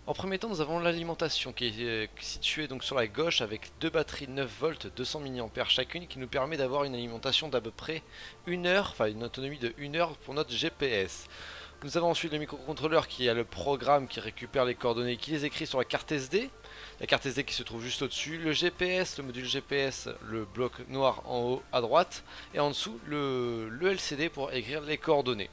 En premier temps, nous avons l'alimentation qui est située donc sur la gauche avec deux batteries 9 volts 200 mAh chacune qui nous permet d'avoir une alimentation d'à peu près 1 heure, enfin une autonomie de 1 heure pour notre GPS. Nous avons ensuite le microcontrôleur qui a le programme qui récupère les coordonnées et qui les écrit sur la carte SD. La carte SD qui se trouve juste au-dessus, le GPS, le module GPS, le bloc noir en haut à droite et en dessous le LCD pour écrire les coordonnées.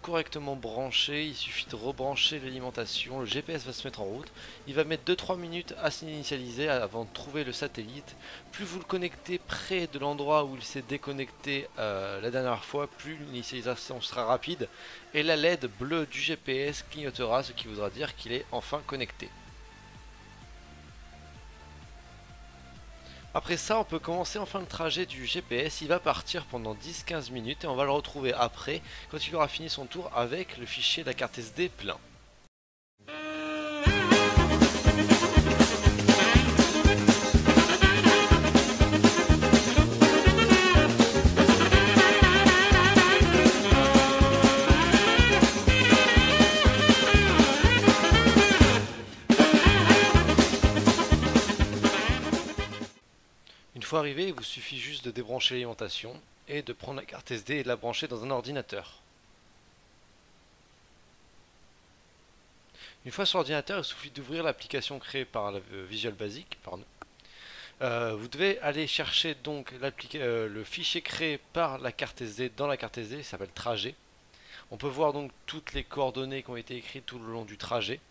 Correctement branché, il suffit de rebrancher l'alimentation, le GPS va se mettre en route, il va mettre 2-3 minutes à s'initialiser avant de trouver le satellite. Plus vous le connectez près de l'endroit où il s'est déconnecté la dernière fois, plus l'initialisation sera rapide et la LED bleue du GPS clignotera, ce qui voudra dire qu'il est enfin connecté. Après ça, on peut commencer enfin le trajet du GPS. Il va partir pendant 10-15 minutes et on va le retrouver après quand il aura fini son tour avec le fichier de la carte SD plein. Une fois arrivé, il vous suffit juste de débrancher l'alimentation et de prendre la carte SD et de la brancher dans un ordinateur. Une fois sur l'ordinateur, il suffit d'ouvrir l'application créée par Visual Basic. Vous devez aller chercher donc le fichier créé par la carte SD dans la carte SD, ça s'appelle trajet. On peut voir donc toutes les coordonnées qui ont été écrites tout le long du trajet.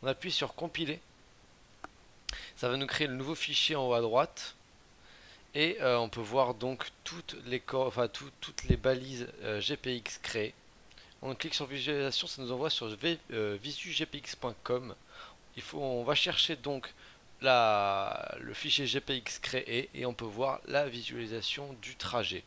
On appuie sur compiler. Ça va nous créer le nouveau fichier en haut à droite. Et on peut voir donc toutes les balises GPX créées. On clique sur visualisation, ça nous envoie sur visugpx.com. On va chercher donc le fichier GPX créé et on peut voir la visualisation du trajet.